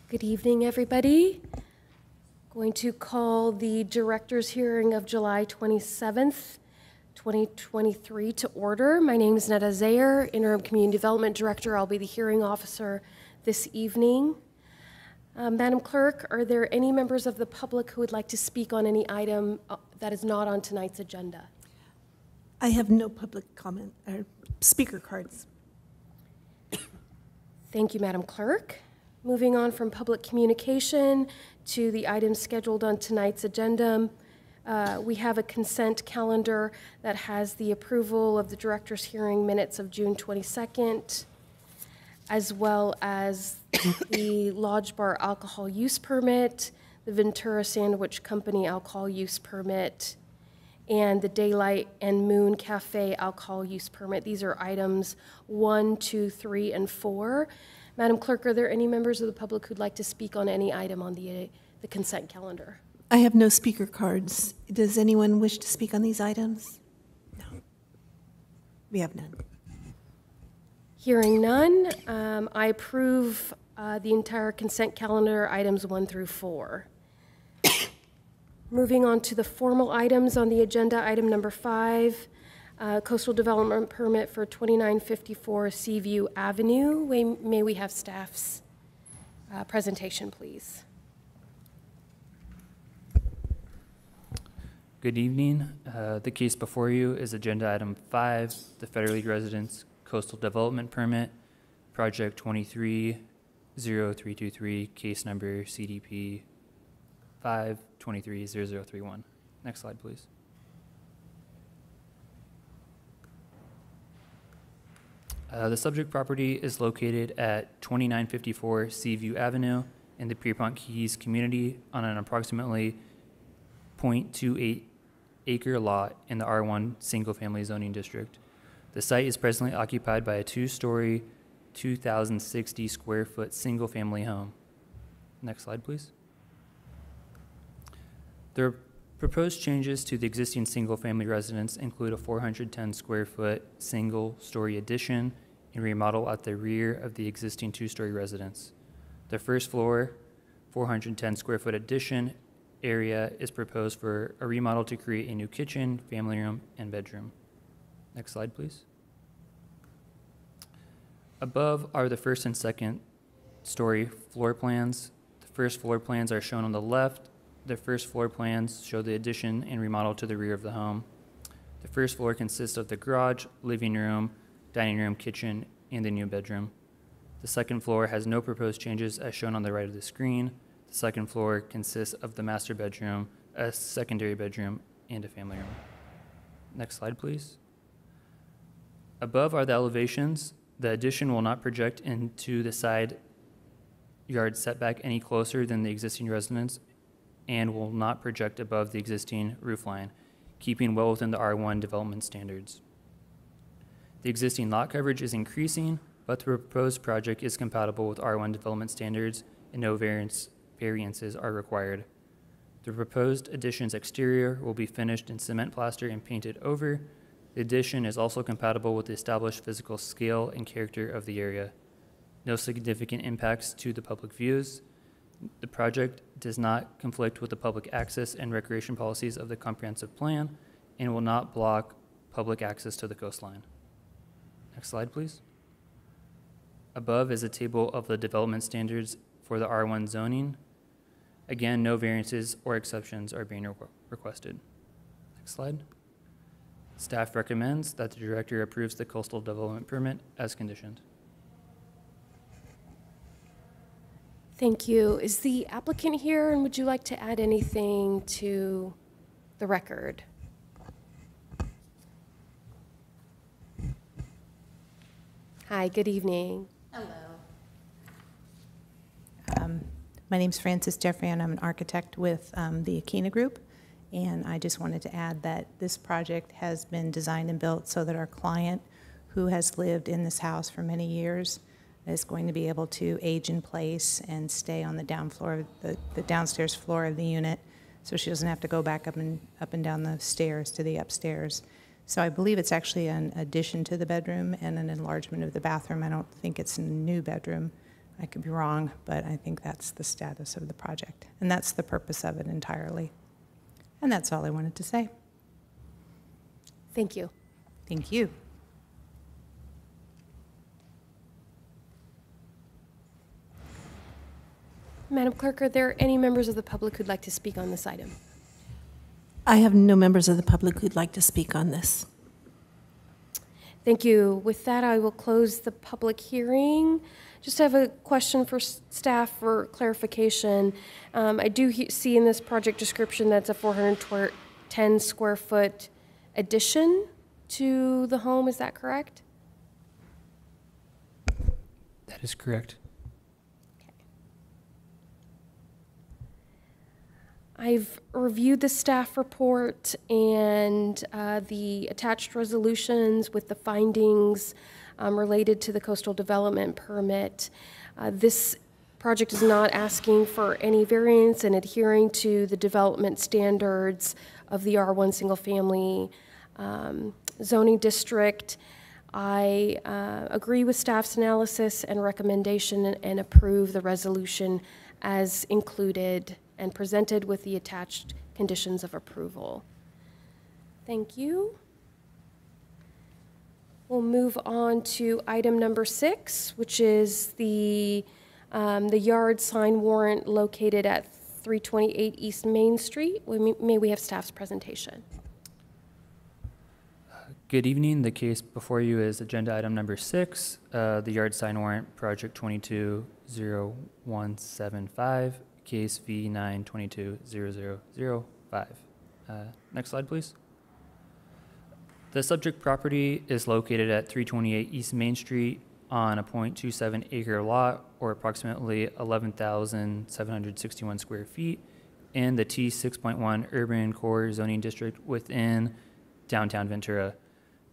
Good evening, everybody. Going to call the director's hearing of July 27th, 2023 to order. My name is Netta Zayer, Interim Community Development Director. I'll be the hearing officer this evening. Madam Clerk, are there any members of the public who would like to speak on any item that is not on tonight's agenda? I have no public comment or speaker cards. Thank you, Madam Clerk. Moving on from public communication to the items scheduled on tonight's agenda, we have a consent calendar that has the approval of the director's hearing minutes of June 22nd, as well as the Lodge Bar alcohol use permit, the Ventura Sandwich Company alcohol use permit, and the Daylight and Moon Cafe alcohol use permit. These are items 1, 2, 3, and 4. Madam Clerk, are there any members of the public who'd like to speak on any item on the consent calendar? I have no speaker cards. Does anyone wish to speak on these items? No. We have none. Hearing none, I approve the entire consent calendar, items 1 through 4. Moving on to the formal items on the agenda, item number 5, coastal development permit for 2954 Seaview Avenue. May we have staff's presentation, please? Good evening. The case before you is agenda item 5, the Federal League Residence Coastal Development Permit, project 230323, case number CDP 5230031. Next slide, please. The subject property is located at 2954 Seaview Avenue in the Pierpont Keys community on an approximately 0.28 acre lot in the R1 single-family zoning district. The site is presently occupied by a 2-story, 2,060 square foot single-family home. Next slide, please. The proposed changes to the existing single-family residence include a 410 square foot single-story addition and remodel at the rear of the existing 2-story residence. The first floor, 410 square foot addition area is proposed for a remodel to create a new kitchen, family room, and bedroom. Next slide, please. Above are the first and second story floor plans. The first floor plans are shown on the left. The first floor plans show the addition and remodel to the rear of the home. The first floor consists of the garage, living room, dining room, kitchen, and the new bedroom. The second floor has no proposed changes as shown on the right of the screen. The second floor consists of the master bedroom, a secondary bedroom, and a family room. Next slide, please. Above are the elevations. The addition will not project into the side yard setback any closer than the existing residence and will not project above the existing roof line, keeping well within the R1 development standards. The existing lot coverage is increasing, but the proposed project is compatible with R1 development standards and no variances are required. The proposed addition's exterior will be finished in cement plaster and painted over. The addition is also compatible with the established physical scale and character of the area. No significant impacts to the public views. The project does not conflict with the public access and recreation policies of the comprehensive plan and will not block public access to the coastline. Next slide, please. Above is a table of the development standards for the R1 zoning. Again, no variances or exceptions are being requested. Next slide. Staff recommends that the director approves the coastal development permit as conditioned. Thank you. Is the applicant here, and would you like to add anything to the record? Hi, good evening. Hello. My name's Frances Jeffrey, and I'm an architect with the Akina Group. And I just wanted to add that this project has been designed and built so that our client, who has lived in this house for many years, is going to be able to age in place and stay on the the downstairs floor of the unit, so she doesn't have to go back up and down the stairs to the upstairs. So I believe it's actually an addition to the bedroom and an enlargement of the bathroom. I don't think it's a new bedroom. I could be wrong, but I think that's the status of the project. And that's the purpose of it entirely. And that's all I wanted to say. Thank you. Thank you. Madam Clerk, are there any members of the public who'd like to speak on this item? I have no members of the public who'd like to speak on this. Thank you. With that, I will close the public hearing. Just have a question for staff for clarification. I do see in this project description that's a 410 square foot addition to the home. Is that correct? That is correct. I've reviewed the staff report and the attached resolutions with the findings related to the coastal development permit. This project is not asking for any variance and adhering to the development standards of the R1 single family zoning district. I agree with staff's analysis and recommendation and approve the resolution as included and presented with the attached conditions of approval. Thank you. We'll move on to item number 6, which is the yard sign warrant located at 328 East Main Street. May we have staff's presentation? Good evening. The case before you is agenda item number 6, the yard sign warrant, project 220175, case V9220005. Next slide, please. The subject property is located at 328 East Main Street on a 0.27 acre lot, or approximately 11,761 square feet, in the T6.1 Urban Core Zoning District within downtown Ventura.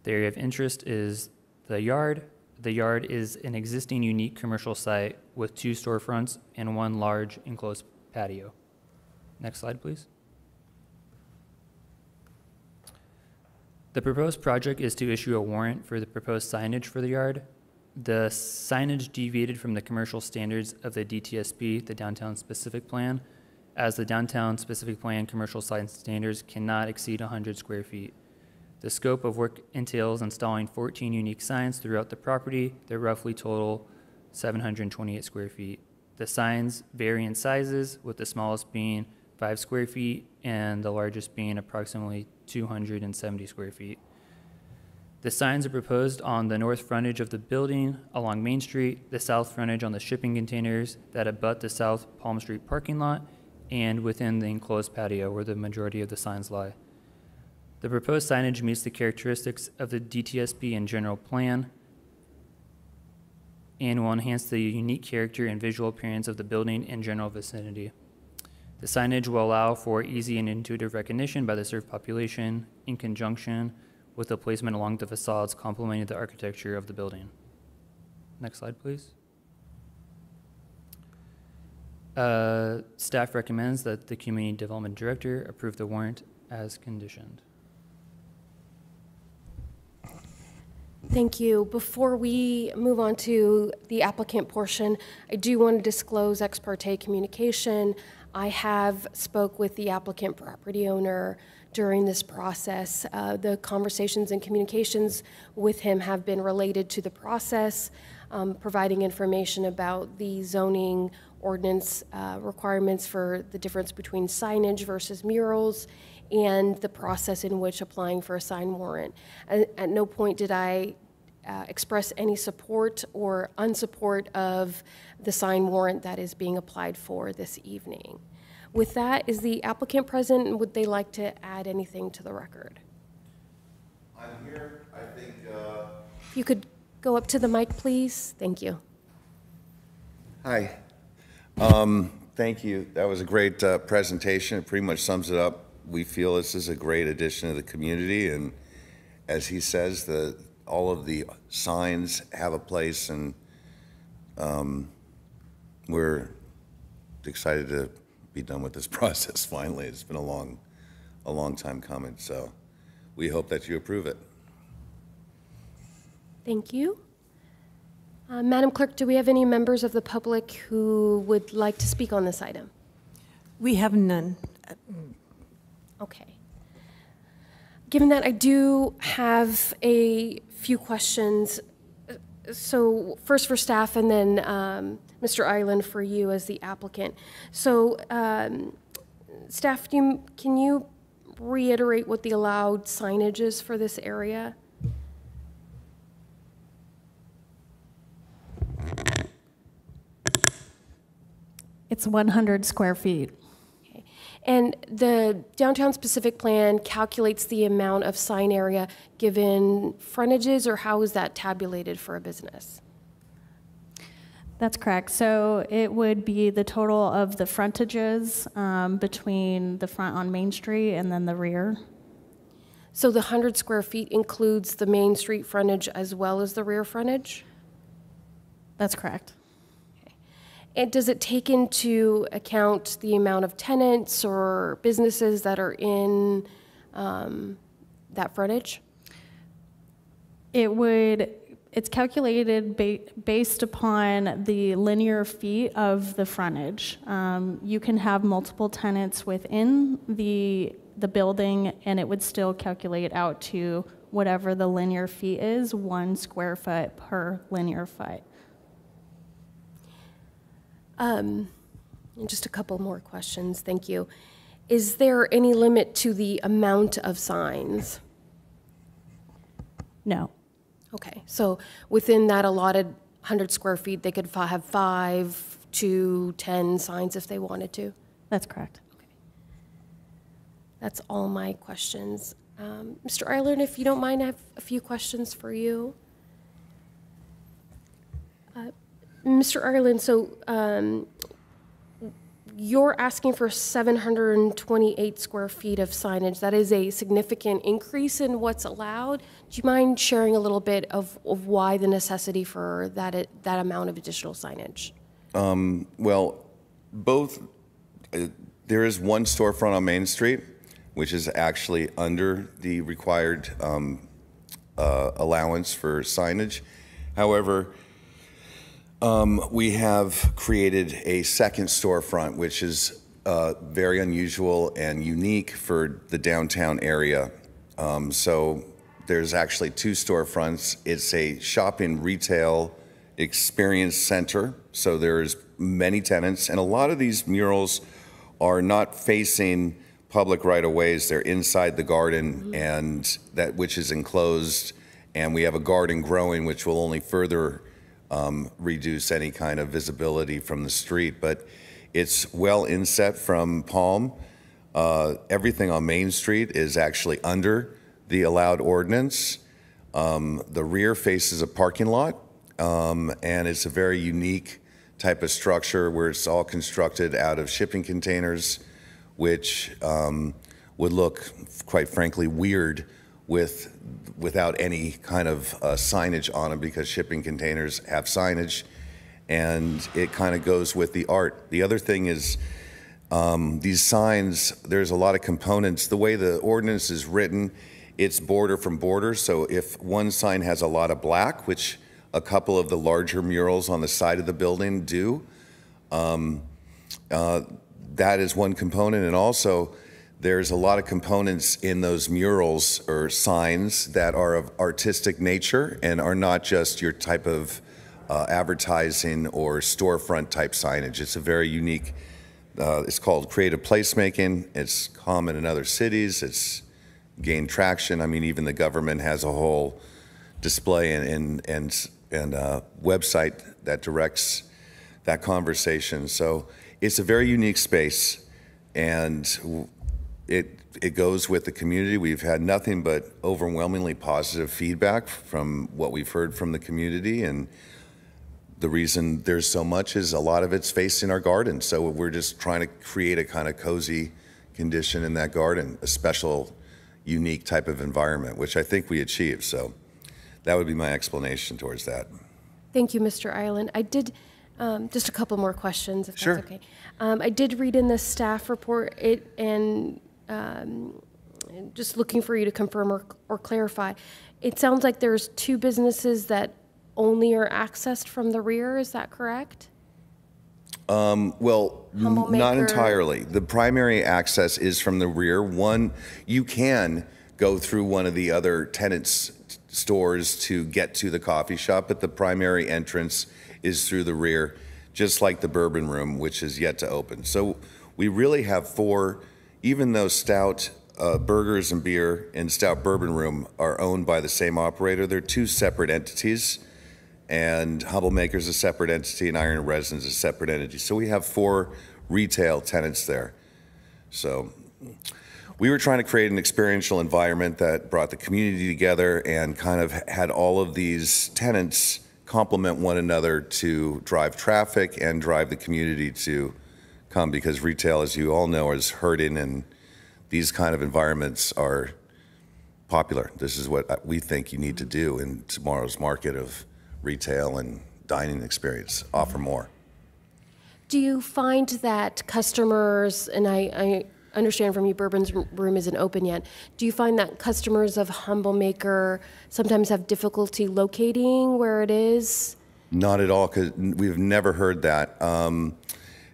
The area of interest is the yard. The yard is an existing unique commercial site with 2 storefronts and 1 large enclosed patio. Next slide, please. The proposed project is to issue a warrant for the proposed signage for the yard. The signage deviated from the commercial standards of the DTSP, the Downtown Specific Plan, as the Downtown Specific Plan commercial sign standards cannot exceed 100 square feet. The scope of work entails installing 14 unique signs throughout the property that roughly total 728 square feet. The signs vary in sizes, with the smallest being 5 square feet and the largest being approximately 270 square feet. The signs are proposed on the north frontage of the building along Main Street, the south frontage on the shipping containers that abut the South Palm Street parking lot, and within the enclosed patio where the majority of the signs lie. The proposed signage meets the characteristics of the DTSP and general plan and will enhance the unique character and visual appearance of the building and general vicinity. The signage will allow for easy and intuitive recognition by the served population in conjunction with the placement along the facades complementing the architecture of the building. Next slide, please. Staff recommends that the Community Development Director approve the warrant as conditioned. Thank you. Before we move on to the applicant portion, I do want to disclose ex parte communication. I have spoke with the applicant property owner during this process. The conversations and communications with him have been related to the process, providing information about the zoning ordinance requirements for the difference between signage versus murals, and the process in which applying for a sign warrant. At no point did I express any support or unsupport of the sign warrant that is being applied for this evening. With that, is the applicant present, and would they like to add anything to the record? I'm here. I think... If you could go up to the mic, please. Thank you. Hi. Thank you. That was a great presentation. It pretty much sums it up. We feel this is a great addition to the community, and as he says, all of the signs have a place, and we're excited to be done with this process finally. It's been a long time coming, so we hope that you approve it. Thank you. Madam Clerk, do we have any members of the public who would like to speak on this item? We have none. Okay. Given that, I do have a few questions. So first for staff and then Mr. Island for you as the applicant. So staff, can you reiterate what the allowed signage is for this area? It's 100 square feet. Okay. And the downtown specific plan calculates the amount of sign area given frontages, or how is that tabulated for a business? That's correct. So it would be the total of the frontages between the front on Main Street and then the rear. So the 100 square feet includes the Main Street frontage as well as the rear frontage? That's correct. And does it take into account the amount of tenants or businesses that are in that frontage? It's calculated based upon the linear feet of the frontage. You can have multiple tenants within the building, and it would still calculate out to whatever the linear feet is, 1 square foot per linear foot. Just a couple more questions, thank you. Is there any limit to the amount of signs? No. Okay, so within that allotted 100 square feet, they could have 5 to 10 signs if they wanted to? That's correct. Okay. That's all my questions. Mr. Ireland, if you don't mind, I have a few questions for you. Mr. Ireland, so you're asking for 728 square feet of signage. That is a significant increase in what's allowed. Do you mind sharing a little bit of why the necessity for that amount of additional signage? Well, there is one storefront on Main Street, which is actually under the required allowance for signage. However, we have created a second storefront, which is very unusual and unique for the downtown area. So there's actually 2 storefronts. It's a shopping retail experience center. So there's many tenants, and a lot of these murals are not facing public right-of-ways. They're inside the garden, and which is enclosed, and we have a garden growing, which will only further reduce any kind of visibility from the street. But it's well inset from Palm. Everything on Main Street is actually under the allowed ordinance. The rear faces a parking lot, and it's a very unique type of structure where it's all constructed out of shipping containers, which would look, quite frankly, weird without any kind of signage on them, because shipping containers have signage, and it kind of goes with the art. The other thing is these signs, there's a lot of components. The way the ordinance is written, it's border from border. So if one sign has a lot of black, which a couple of the larger murals on the side of the building do, that is one component. And also, there's a lot of components in those murals or signs that are of artistic nature and are not just your type of advertising or storefront type signage. It's a very unique, it's called creative placemaking. It's common in other cities. It's gained traction. I mean, even the government has a whole display and website that directs that conversation. So it's a very unique space, and it goes with the community. We've had nothing but overwhelmingly positive feedback from what we've heard from the community, and the reason there's so much is a lot of it's facing our garden. So we're just trying to create a kind of cozy condition in that garden, a special, unique type of environment, which I think we achieved. So that would be my explanation towards that. Thank you, Mr. Ireland. I did, just a couple more questions, if Sure. that's okay. I did read in the staff report, just looking for you to confirm or clarify. It sounds like there's 2 businesses that only are accessed from the rear, is that correct? Well, Humble not Maker. entirely. The primary access is from the rear. One, you can go through one of the other tenants' stores to get to the coffee shop, but the primary entrance is through the rear, just like the Bourbon Room, which is yet to open. So we really have four, even though Stout Burgers and Beer and Stout Bourbon Room are owned by the same operator, they're two separate entities. And Humble Maker's a separate entity, and Iron and Resin's a separate entity. So we have four retail tenants there. So we were trying to create an experiential environment that brought the community together and kind of had all of these tenants complement one another to drive traffic and drive the community to come, because retail, as you all know, is hurting, and these kind of environments are popular. This is what we think you need to do in tomorrow's market of retail and dining experience. Offer more. Do you find that customers, and I understand from you Bourbon's Room isn't open yet, do you find that customers of Humble Maker sometimes have difficulty locating where it is? Not at all, because we've never heard that.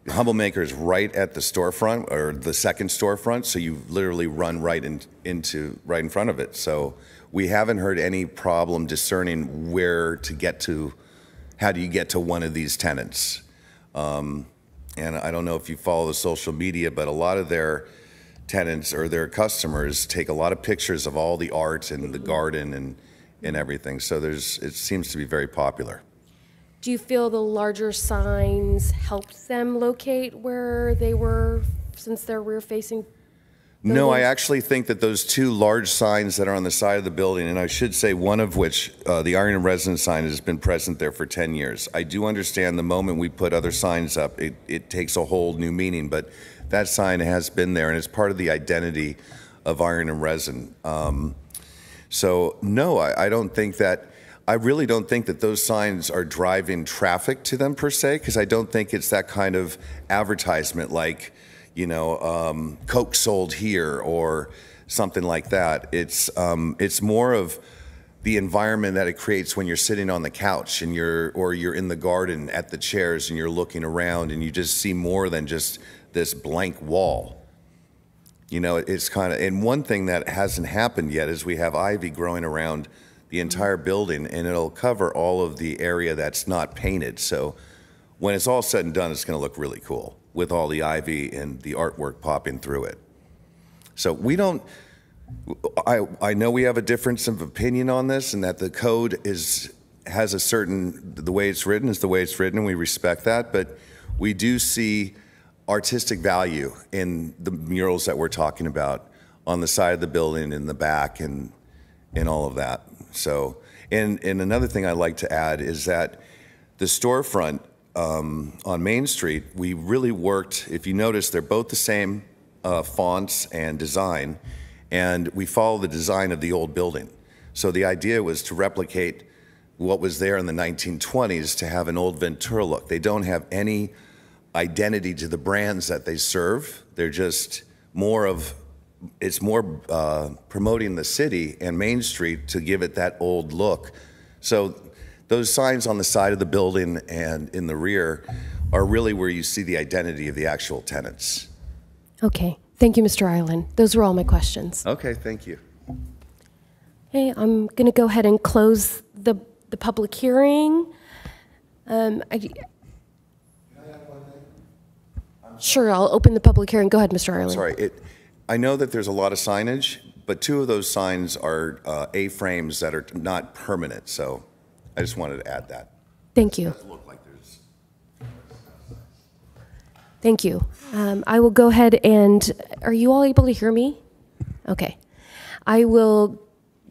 Humble Maker is right at the storefront, or the second storefront, so you literally run right into right in front of it. So we haven't heard any problem discerning where to get to, how do you get to one of these tenants. And I don't know if you follow the social media, but a lot of their tenants or their customers take a lot of pictures of all the art and the garden and everything. So it seems to be very popular. Do you feel the larger signs helped them locate where they were, since they're rear-facing? No, I actually think that those two large signs that are on the side of the building, and I should say one of which, the Iron and Resin sign, has been present there for 10 years. I do understand the moment we put other signs up, it takes a whole new meaning, but that sign has been there, and it's part of the identity of Iron and Resin. So no, I don't think that, I really don't think that those signs are driving traffic to them per se, because I don't think it's that kind of advertisement like, you know, Coke sold here or something like that. It's more of the environment that it creates when you're sitting on the couch and you're in the garden at the chairs and you're looking around and you just see more than just this blank wall. You know, it's kind of, and one thing that hasn't happened yet is we have ivy growing around the entire building, and it'll cover all of the area that's not painted. So when it's all said and done, it's going to look really cool with all the ivy and the artwork popping through it. So we don't, I know we have a difference of opinion on this, and that the code has a certain, the way it's written is the way it's written, and we respect that, but we do see artistic value in the murals that we're talking about on the side of the building, in the back, and all of that. So, and another thing I'd like to add is that the storefront on Main Street, we really worked, if you notice, they're both the same fonts and design, and we follow the design of the old building. So the idea was to replicate what was there in the 1920s, to have an old Ventura look. They don't have any identity to the brands that they serve. They're just more of, it's more promoting the city and Main Street to give it that old look. So those signs on the side of the building and in the rear are really where you see the identity of the actual tenants. Okay, thank you, Mr. Island. Those were all my questions. Okay, thank you. Okay, I'm going to go ahead and close the public hearing. Sure, I'll open the public hearing. Go ahead, Mr. Island. Sorry, I know that there's a lot of signage, but two of those signs are A-frames that are not permanent, so I just wanted to add that. Thank you. It does look like there's... Thank you. I will go ahead and, are you all able to hear me? Okay. I will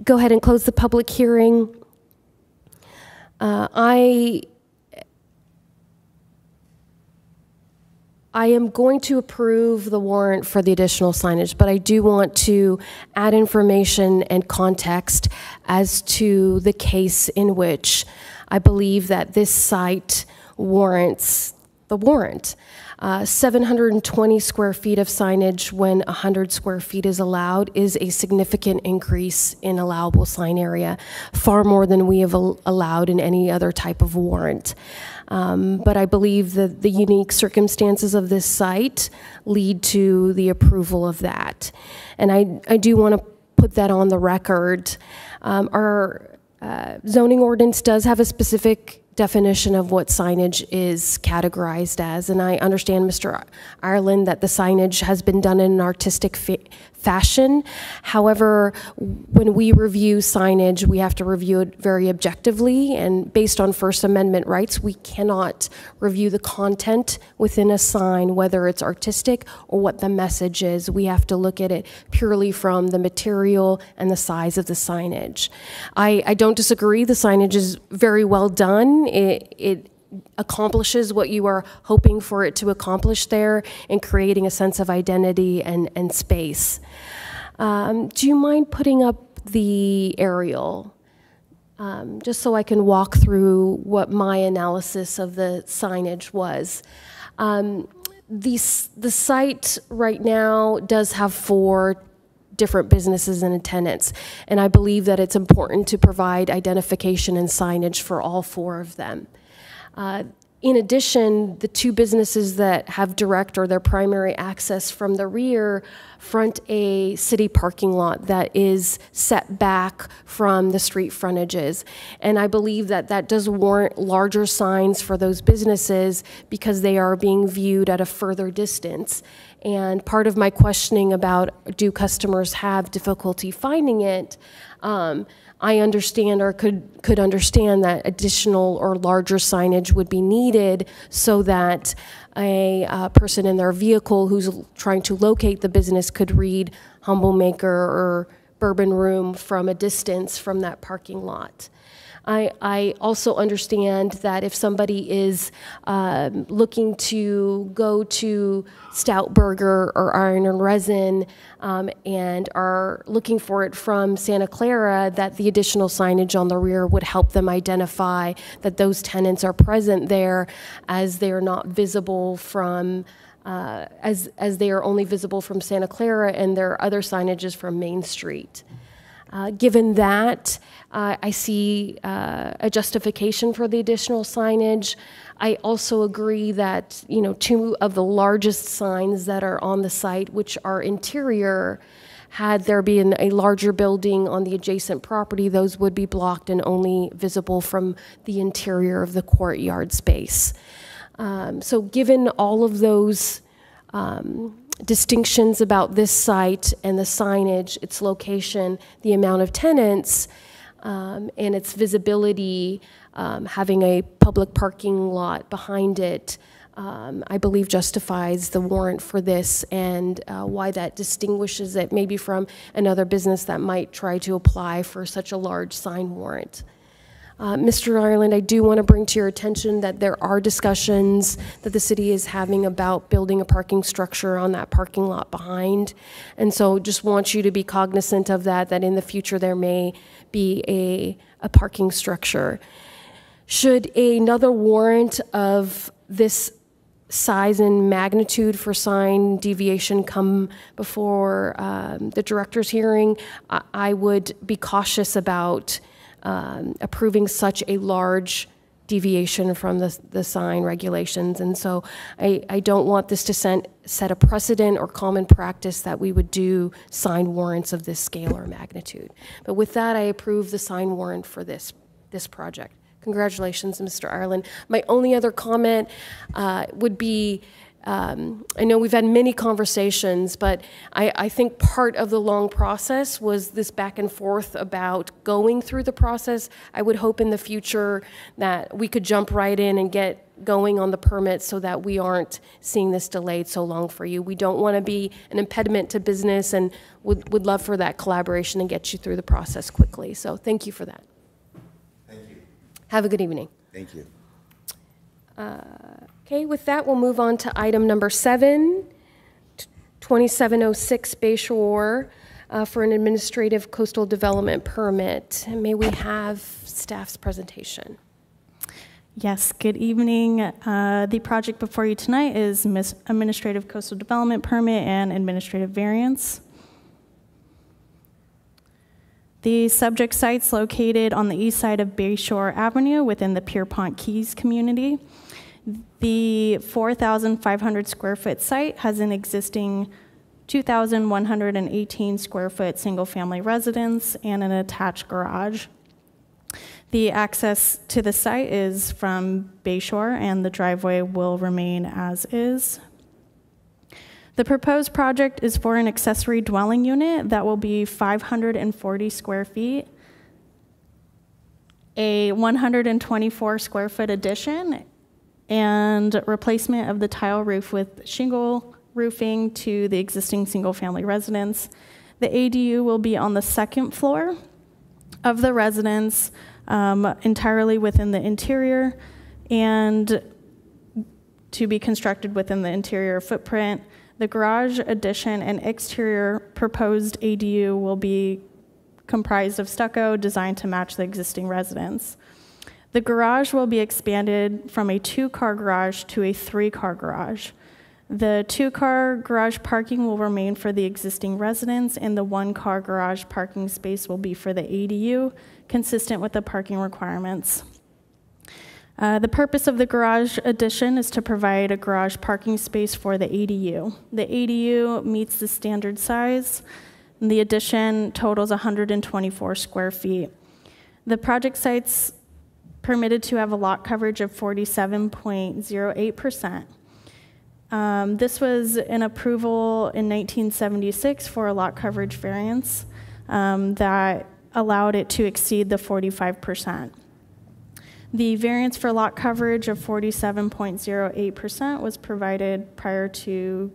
go ahead and close the public hearing. I am going to approve the warrant for the additional signage, but I do want to add information and context as to the case in which I believe that this site warrants the warrant. 720 square feet of signage when 100 square feet is allowed is a significant increase in allowable sign area, far more than we have allowed in any other type of warrant. But I believe that the unique circumstances of this site lead to the approval of that. And I do want to put that on the record. Our zoning ordinance does have a specific definition of what signage is categorized as, and I understand, Mr. Ireland, that the signage has been done in an artistic fashion. However, when we review signage, we have to review it very objectively, and based on First Amendment rights, we cannot review the content within a sign, whether it's artistic or what the message is. We have to look at it purely from the material and the size of the signage. I don't disagree. The signage is very well done. It accomplishes what you are hoping for it to accomplish there in creating a sense of identity and space. Do you mind putting up the aerial? Just so I can walk through what my analysis of the signage was. The site right now does have 4 different businesses and tenants, and I believe that it's important to provide identification and signage for all 4 of them. In addition, the 2 businesses that have direct or their primary access from the rear front a city parking lot that is set back from the street frontages. And I believe that that does warrant larger signs for those businesses because they are being viewed at a further distance. And part of my questioning about do customers have difficulty finding it, I understand or could understand that additional or larger signage would be needed so that a person in their vehicle who's trying to locate the business could read Humble Maker or Bourbon Room from a distance from that parking lot. I also understand that if somebody is looking to go to Stout Burger or Iron and Resin and are looking for it from Santa Clara, that the additional signage on the rear would help them identify that those tenants are present there, as they are not visible from as they are only visible from Santa Clara, and their other signage is from Main Street. Given that, I see a justification for the additional signage. I also agree that, 2 of the largest signs that are on the site, which are interior, had there been a larger building on the adjacent property, those would be blocked and only visible from the interior of the courtyard space. So given all of those distinctions about this site and the signage, its location, the amount of tenants, and its visibility, having a public parking lot behind it, I believe justifies the warrant for this, and why that distinguishes it maybe from another business that might try to apply for such a large sign warrant. Mr. Ireland, I do want to bring to your attention that there are discussions that the city is having about building a parking structure on that parking lot behind. And so just want you to be cognizant of that in the future there may be a parking structure. Should another warrant of this size and magnitude for sign deviation come before the director's hearing, I would be cautious about approving such a large deviation from the sign regulations. And so I don't want this to set a precedent or common practice that we would do sign warrants of this scale or magnitude. But with that, I approve the sign warrant for this project. Congratulations, Mr. Ireland. My only other comment would be, I know we've had many conversations, but I think part of the long process was this back and forth about going through the process. I would hope in the future that we could jump right in and get going on the permit so that we aren't seeing this delayed so long for you. We don't want to be an impediment to business, and would love for that collaboration and get you through the process quickly. So thank you for that. Thank you. Have a good evening. Thank you. Okay, with that, we'll move on to item number 7, 2706 Bayshore for an administrative coastal development permit. And may we have staff's presentation? Yes, good evening. The project before you tonight is Administrative Coastal Development Permit and Administrative Variance. The subject site's located on the east side of Bayshore Avenue within the Pierpont Keys community. The 4,500 square foot site has an existing 2,118 square foot single family residence and an attached garage. The access to the site is from Bayshore and the driveway will remain as is. The proposed project is for an accessory dwelling unit that will be 540 square feet, a 124 square foot addition, and replacement of the tile roof with shingle roofing to the existing single-family residence. The ADU will be on the second floor of the residence, entirely within the interior, and to be constructed within the interior footprint. The garage addition and exterior proposed ADU will be comprised of stucco designed to match the existing residence. The garage will be expanded from a 2-car garage to a 3-car garage. The 2-car garage parking will remain for the existing residence, and the 1-car garage parking space will be for the ADU, consistent with the parking requirements. The purpose of the garage addition is to provide a garage parking space for the ADU. The ADU meets the standard size, and the addition totals 124 square feet. The project site's permitted to have a lot coverage of 47.08%. This was an approval in 1976 for a lot coverage variance that allowed it to exceed the 45%. The variance for lot coverage of 47.08% was provided prior to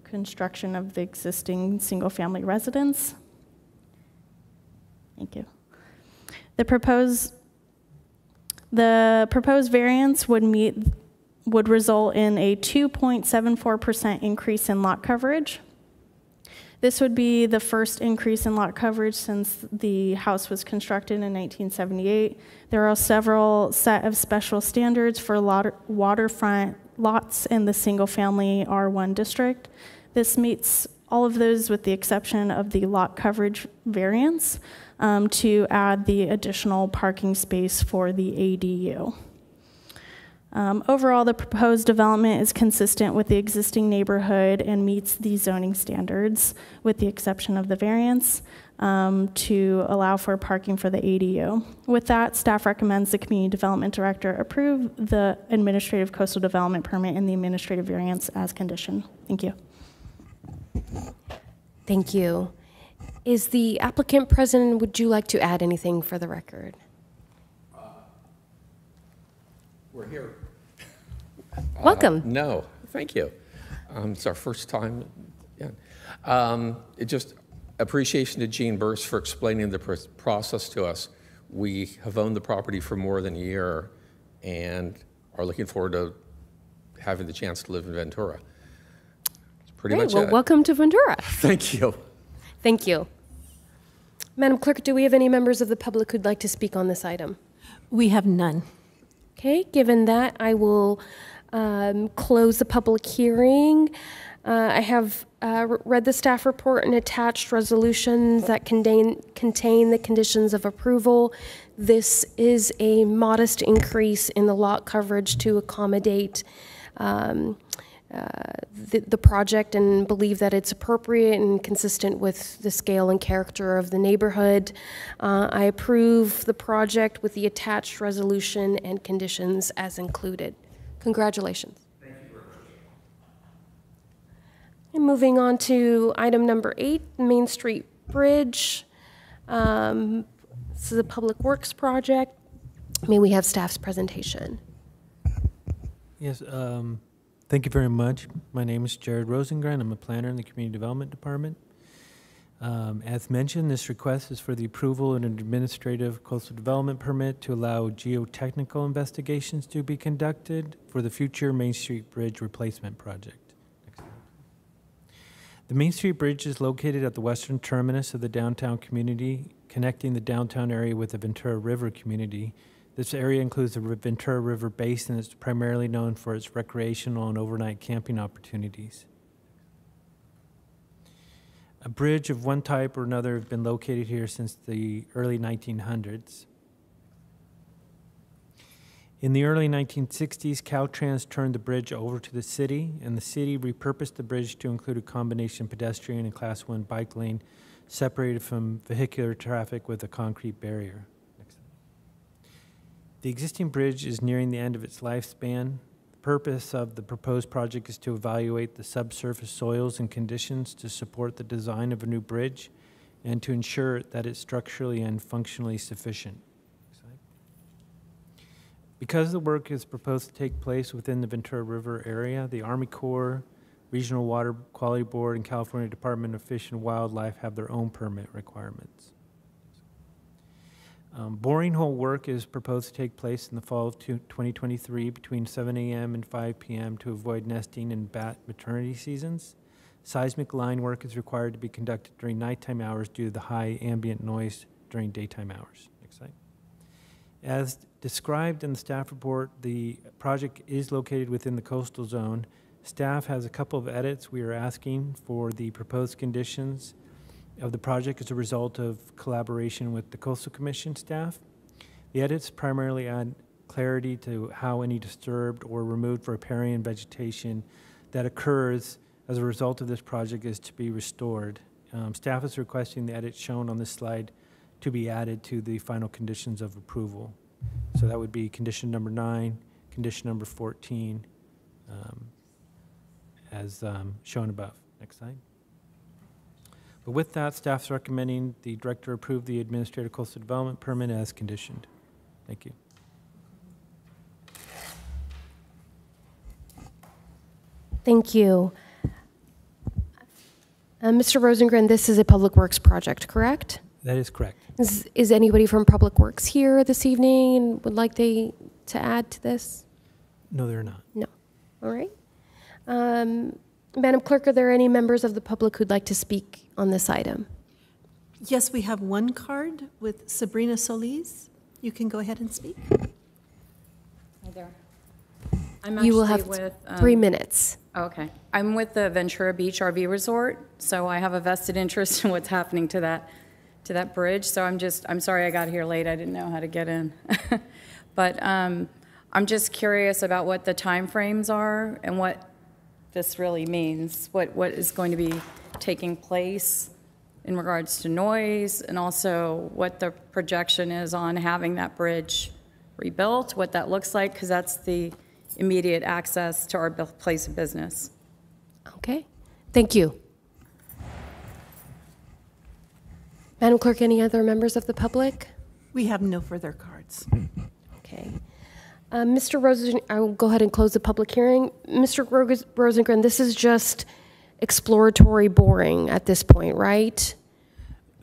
construction of the existing single-family residence. Thank you. The proposed variance would result in a 2.74% increase in lot coverage. This would be the first increase in lot coverage since the house was constructed in 1978. There are several set of special standards for waterfront lots in the single-family R1 district. This meets all of those with the exception of the lot coverage variance to add the additional parking space for the ADU. Overall, the proposed development is consistent with the existing neighborhood and meets the zoning standards, with the exception of the variance to allow for parking for the ADU. With that, staff recommends the Community Development Director approve the Administrative Coastal Development Permit and the Administrative Variance as conditioned. Thank you. Thank you. Is the applicant present? Would you like to add anything for the record? We're here. Welcome. No, thank you. It's our first time. Yeah. It just appreciation to Gene Burst for explaining the process to us. We have owned the property for more than a year and are looking forward to having the chance to live in Ventura. That's pretty much it. Welcome to Ventura. Thank you. Thank you. Madam Clerk, do we have any members of the public who'd like to speak on this item? We have none. Okay, given that, I will close the public hearing. I have read the staff report and attached resolutions that contain the conditions of approval. This is a modest increase in the lot coverage to accommodate the project and believe that it's appropriate and consistent with the scale and character of the neighborhood. I approve the project with the attached resolution and conditions as included. Congratulations. Thank you very much. And moving on to item number 8, Main Street Bridge. This is a public works project. May we have staff's presentation? Yes, thank you very much. My name is Jared Rosengren. I'm a planner in the Community Development Department. As mentioned, this request is for the approval of an administrative coastal development permit to allow geotechnical investigations to be conducted for the future Main Street Bridge replacement project. The Main Street Bridge is located at the western terminus of the downtown community, connecting the downtown area with the Ventura River community. This area includes the Ventura River Basin. It's primarily known for its recreational and overnight camping opportunities. A bridge of one type or another have been located here since the early 1900s. In the early 1960s, Caltrans turned the bridge over to the city, and the city repurposed the bridge to include a combination pedestrian and Class 1 bike lane separated from vehicular traffic with a concrete barrier. The existing bridge is nearing the end of its lifespan. The purpose of the proposed project is to evaluate the subsurface soils and conditions to support the design of a new bridge and to ensure that it's structurally and functionally sufficient. Because the work is proposed to take place within the Ventura River area, the Army Corps, Regional Water Quality Board, and California Department of Fish and Wildlife have their own permit requirements. Boring hole work is proposed to take place in the fall of 2023 between 7 a.m. and 5 p.m. to avoid nesting and bat maternity seasons. Seismic line work is required to be conducted during nighttime hours due to the high ambient noise during daytime hours. Next slide. As described in the staff report, the project is located within the coastal zone. Staff has a couple of edits. We are asking for the proposed conditions of the project as a result of collaboration with the Coastal Commission staff. The edits primarily add clarity to how any disturbed or removed riparian vegetation that occurs as a result of this project is to be restored. Staff is requesting the edits shown on this slide to be added to the final conditions of approval. So that would be condition number 9, condition number 14, as shown above. Next slide. But with that, staff's recommending the director approve the administrative coastal development permit as conditioned. Thank you. Thank you. Mr. Rosengren, this is a Public Works project, correct? That is correct. Is anybody from Public Works here this evening and would like to add to this? No, they're not. No. All right. Madam Clerk, are there any members of the public who'd like to speak on this item? Yes, we have one card with Sabrina Solis. You can go ahead and speak. Hi there. I'm You will actually have with 3 minutes. Okay. I'm with the Ventura Beach RV Resort, so I have a vested interest in what's happening to that bridge. So I'm sorry I got here late. I didn't know how to get in. But I'm just curious about what the timeframes are and what this really means, what is going to be taking place in regards to noise, and also what the projection is on having that bridge rebuilt, what that looks like, because that's the immediate access to our place of business. Okay. Thank you. Madam Clerk, any other members of the public? We have no further cards. Okay. Mr. Rosengren, I will go ahead and close the public hearing. Mr. Rosengren, this is just exploratory boring at this point, right?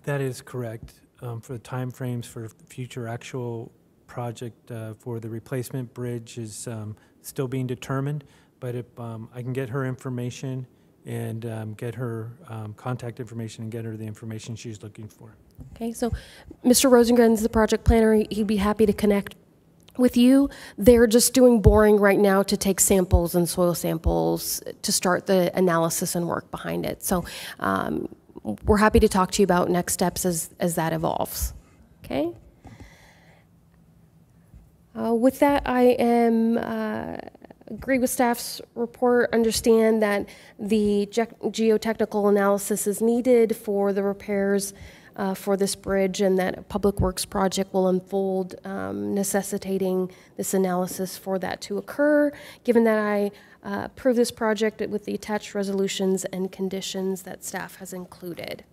That is correct. For the timeframes for future actual project for the replacement bridge is still being determined, but if I can get her information and get her contact information and get her the information she's looking for. Okay, so Mr. Rosengren is the project planner. He'd be happy to connect with you. They're just doing boring right now to take samples and soil samples to start the analysis and work behind it. So we're happy to talk to you about next steps as that evolves. Okay? With that, I agree with staff's report, understand that the geotechnical analysis is needed for the repairs for this bridge, and that a Public Works project will unfold, necessitating this analysis for that to occur. Given that I approve this project with the attached resolutions and conditions that staff has included.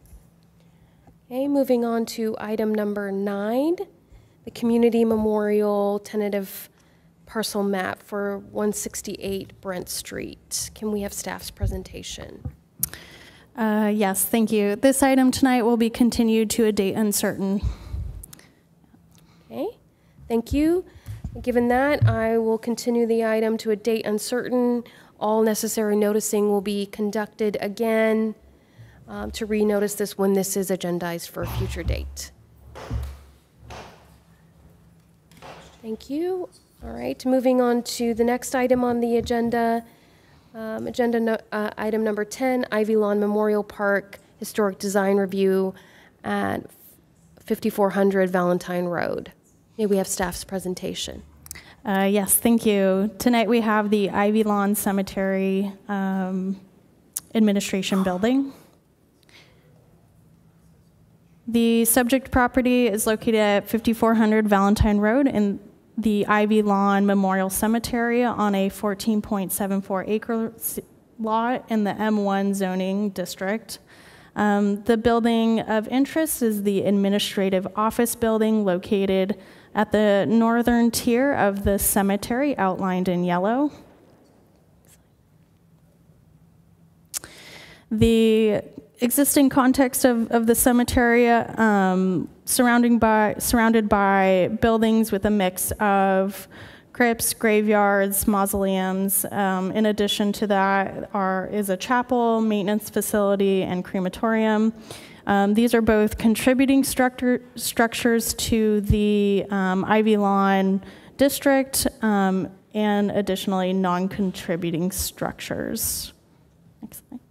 Okay, moving on to item number 9, the Community Memorial tentative parcel map for 168 Brent Street. Can we have staff's presentation? Yes, thank you. This item tonight will be continued to a date uncertain. Okay, thank you. Given that, I will continue the item to a date uncertain. All necessary noticing will be conducted again to renotice this when this is agendized for a future date. Thank Thank you. All right, moving on to the next item on the agenda. Item number 10, Ivy Lawn Memorial Park Historic Design Review at 5400 Valentine Road. May we have staff's presentation? Yes, thank you. Tonight we have the Ivy Lawn Cemetery Administration Building. The subject property is located at 5400 Valentine Road in the Ivy Lawn Memorial Cemetery on a 14.74 acre lot in the M1 zoning district. The building of interest is the administrative office building located at the northern tier of the cemetery outlined in yellow. The existing context of the cemetery, surrounded by buildings with a mix of crypts, graveyards, mausoleums. In addition to that is a chapel, maintenance facility, and crematorium. These are both contributing structures to the Ivy Lawn district and additionally non-contributing structures. Next slide.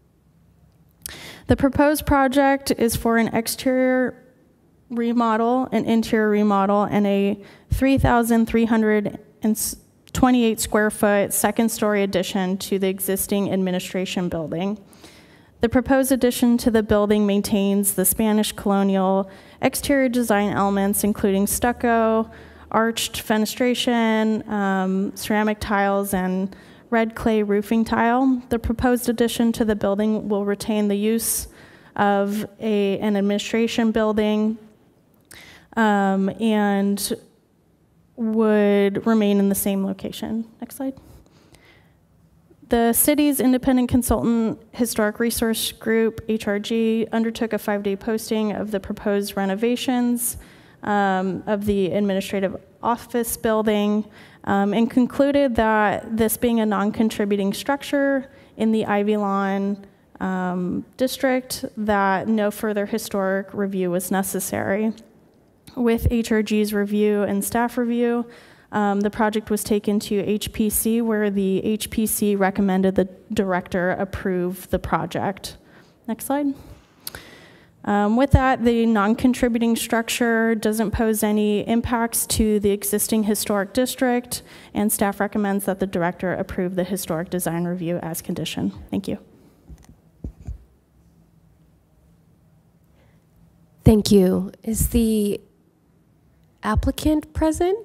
The proposed project is for an exterior remodel, an interior remodel, and a 3,328 square foot second story addition to the existing administration building. The proposed addition to the building maintains the Spanish colonial exterior design elements, including stucco, arched fenestration, ceramic tiles, and red clay roofing tile. The proposed addition to the building will retain the use of an administration building and would remain in the same location. Next slide. The city's independent consultant historic resource group, HRG, undertook a 5-day posting of the proposed renovations of the administrative office building and concluded that this being a non-contributing structure in the Ivy Lawn district, that no further historic review was necessary. With HRG's review and staff review, the project was taken to HPC, where the HPC recommended the director approve the project. Next slide. With that, the non-contributing structure doesn't pose any impacts to the existing historic district, and staff recommends that the director approve the historic design review as conditioned. Thank you. Thank you. Is the applicant present?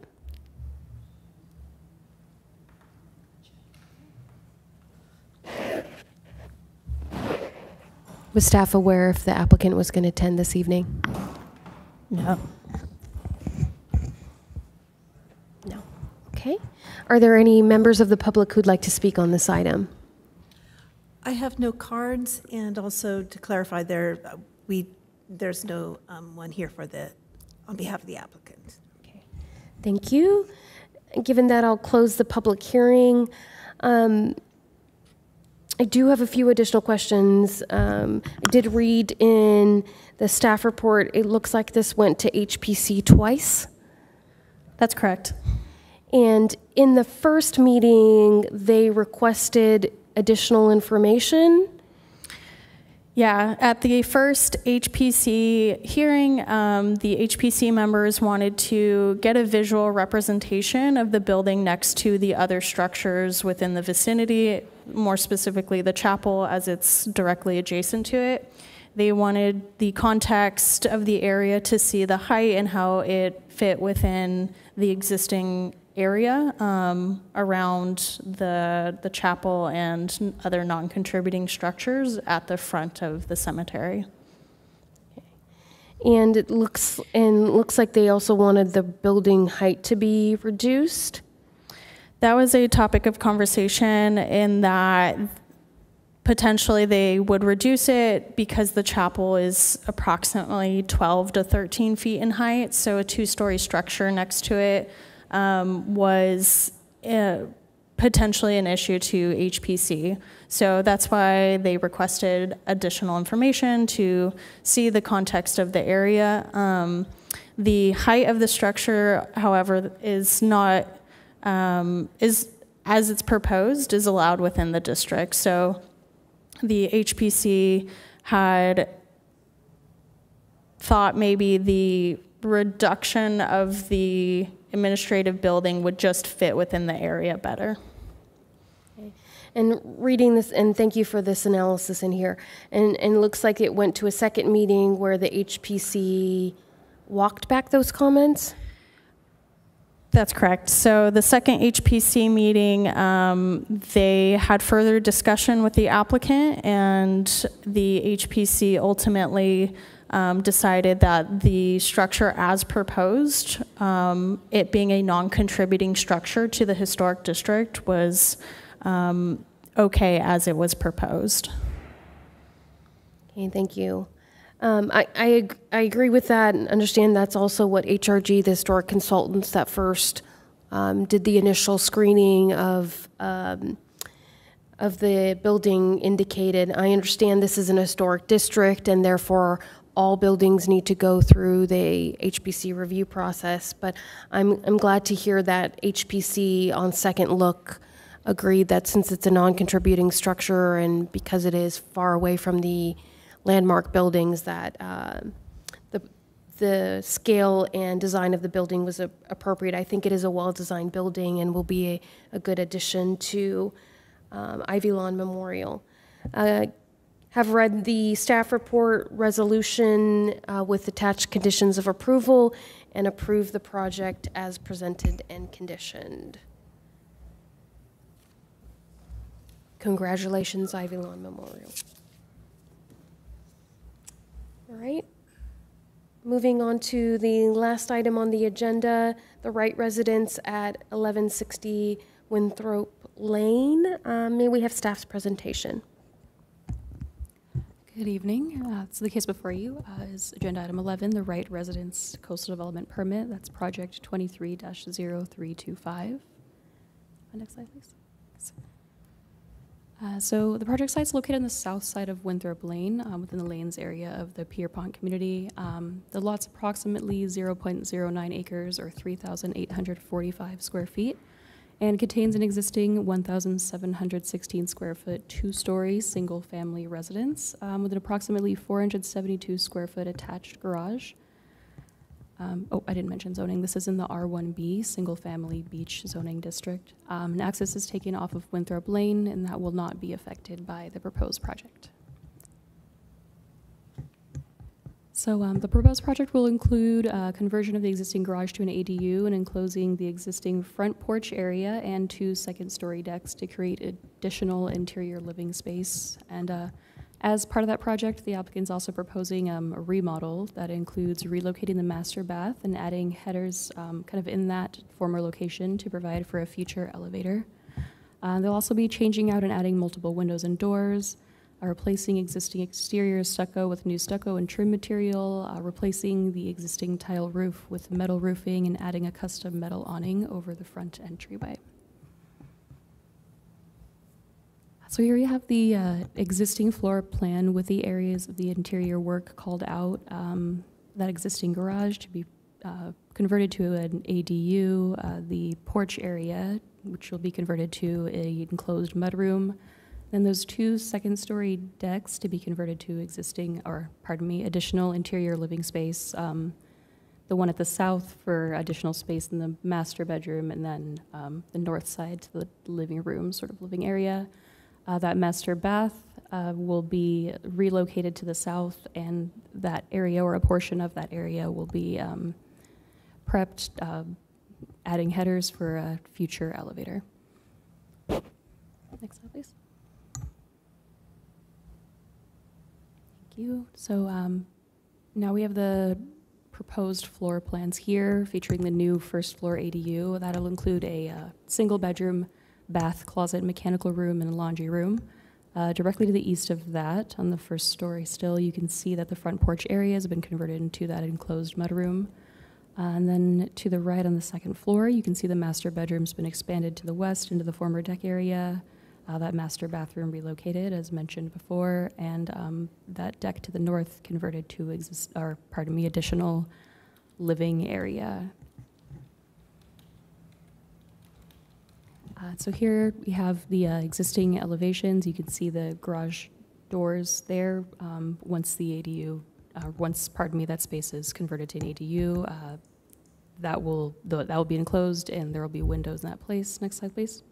Was staff aware if the applicant was going to attend this evening? No. No. Okay. Are there any members of the public who'd like to speak on this item? I have no cards, and also to clarify, there's no one here on behalf of the applicant. Okay. Thank you. Given that, I'll close the public hearing. I do have a few additional questions. I did read in the staff report, it looks like this went to HPC twice. That's correct. And in the first meeting, they requested additional information. Yeah, at the first HPC hearing, the HPC members wanted to get a visual representation of the building next to the other structures within the vicinity, more specifically the chapel as it's directly adjacent to it. They wanted the context of the area to see the height and how it fit within the existing area around the chapel and other non-contributing structures at the front of the cemetery. And it looks like they also wanted the building height to be reduced. That was a topic of conversation in that potentially they would reduce it because the chapel is approximately 12 to 13 feet in height, so a 2-story structure next to it was potentially an issue to HPC. So that's why they requested additional information to see the context of the area. The height of the structure, however, is not, is, as it's proposed, is allowed within the district. So the HPC had thought maybe the reduction of the administrative building would just fit within the area better. And reading this, and thank you for this analysis in here, and it looks like it went to a second meeting where the HPC walked back those comments? That's correct. So the second HPC meeting, they had further discussion with the applicant, and the HPC ultimately decided that the structure as proposed, it being a non-contributing structure to the historic district, was okay as it was proposed. Okay, thank you. I agree with that and understand that's also what HRG, the historic consultants that first did the initial screening of the building indicated. I understand this is an historic district and therefore all buildings need to go through the HPC review process, but I'm glad to hear that HPC on second look agreed that since it's a non-contributing structure and because it is far away from the landmark buildings, that the scale and design of the building was appropriate. I think it is a well-designed building and will be a good addition to Ivy Lawn Memorial. Have read the staff report resolution with attached conditions of approval and approve the project as presented and conditioned. Congratulations, Ivy Lawn Memorial. All right. Moving on to the last item on the agenda, the Wright residence at 1160 Winthrop Lane. May we have staff's presentation? Good evening. So the case before you is agenda item 11, the Wright Residence Coastal Development Permit. That's project 23-0325. Next slide, please. So the project site is located on the south side of Winthrop Lane, within the Lanes area of the Pierpont community. The lot's approximately 0.09 acres or 3,845 square feet and contains an existing 1,716 square foot, two-story single-family residence with an approximately 472 square foot attached garage. Oh, I didn't mention zoning. This is in the R1B, single-family beach zoning district. And access is taken off of Winthrop Lane, and that will not be affected by the proposed project. So the proposed project will include conversion of the existing garage to an ADU and enclosing the existing front porch area and two second-story decks to create additional interior living space. And as part of that project, the applicant's also proposing a remodel that includes relocating the master bath and adding headers kind of in that former location to provide for a future elevator. They'll also be changing out and adding multiple windows and doors, replacing existing exterior stucco with new stucco and trim material, replacing the existing tile roof with metal roofing, and adding a custom metal awning over the front entryway. So here you have the existing floor plan with the areas of the interior work called out. That existing garage to be converted to an ADU, the porch area, which will be converted to an enclosed mudroom. Then those two second-story decks to be converted to additional interior living space. The one at the south for additional space in the master bedroom, and then the north side to the living room, sort of living area. That master bath will be relocated to the south, and that area or a portion of that area will be prepped, adding headers for a future elevator. Next slide, please. Thank you. So now we have the proposed floor plans here featuring the new first floor ADU. That'll include a single bedroom, bath, closet, mechanical room, and a laundry room. Directly to the east of that, on the first story still, you can see that the front porch area has been converted into that enclosed mudroom. And then to the right on the second floor, you can see the master bedroom's been expanded to the west into the former deck area. That master bathroom relocated, as mentioned before, and that deck to the north converted to additional living area. So here we have the existing elevations. You can see the garage doors there. Once the ADU, that space is converted to an ADU, that will be enclosed, and there will be windows in that place. Next slide, please.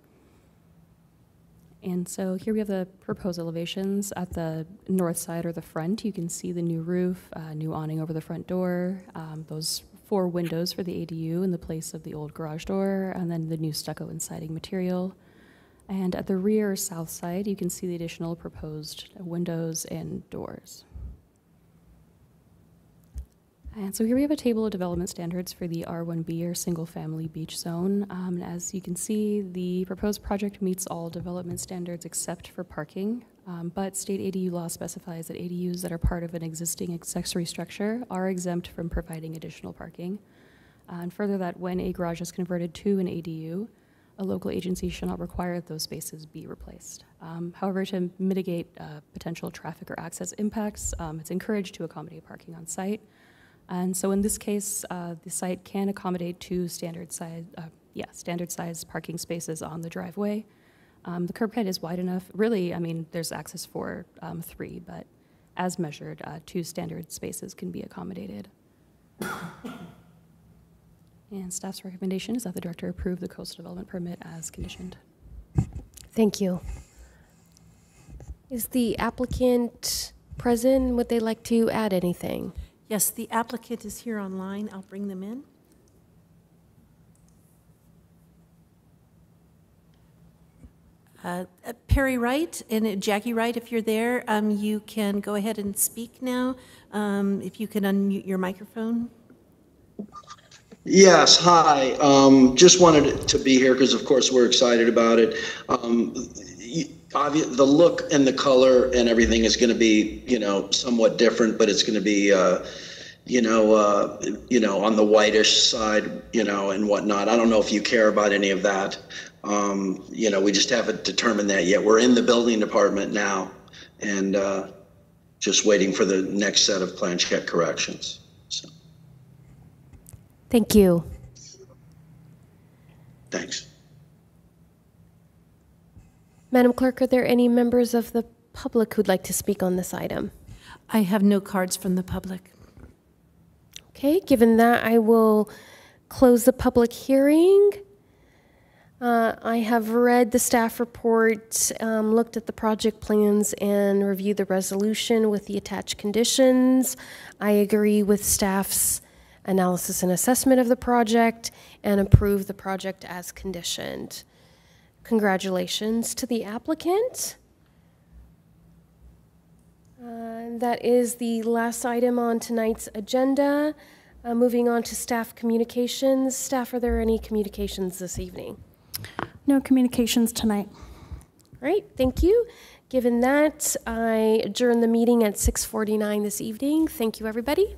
And so here we have the proposed elevations. At the north side or the front, you can see the new roof, new awning over the front door, those 4 windows for the ADU in the place of the old garage door, and then the new stucco and siding material. And at the rear south side, you can see the additional proposed windows and doors. And so here we have a table of development standards for the R1B, or single-family beach zone. As you can see, the proposed project meets all development standards except for parking, but state ADU law specifies that ADUs that are part of an existing accessory structure are exempt from providing additional parking. And further, that when a garage is converted to an ADU, a local agency shall not require that those spaces be replaced. However, to mitigate potential traffic or access impacts, it's encouraged to accommodate parking on site. And so in this case, the site can accommodate 2 standard size parking spaces on the driveway. The curb cut is wide enough. Really, I mean, there's access for 3, but as measured, 2 standard spaces can be accommodated. And staff's recommendation is that the director approve the coastal development permit as conditioned. Thank you. Is the applicant present? Would they like to add anything? Yes, the applicant is here online. I'll bring them in. Perry Wright and Jackie Wright, if you're there, you can go ahead and speak now. If you can unmute your microphone. Yes, hi. Just wanted to be here because, of course, we're excited about it. The look and the color and everything is going to be, somewhat different, but it's going to be, on the whitish side, and whatnot. I don't know if you care about any of that. We just haven't determined that yet. We're in the building department now, and just waiting for the next set of plan check corrections. So. Thank you. Thanks. Madam Clerk, are there any members of the public who'd like to speak on this item? I have no cards from the public. Okay, given that, I will close the public hearing. I have read the staff report, looked at the project plans, and reviewed the resolution with the attached conditions. I agree with staff's analysis and assessment of the project and approve the project as conditioned. Congratulations to the applicant. That is the last item on tonight's agenda. Moving on to staff communications. Staff, are there any communications this evening? No communications tonight. Great, thank you. Given that, I adjourn the meeting at 6:49 this evening. Thank you, everybody.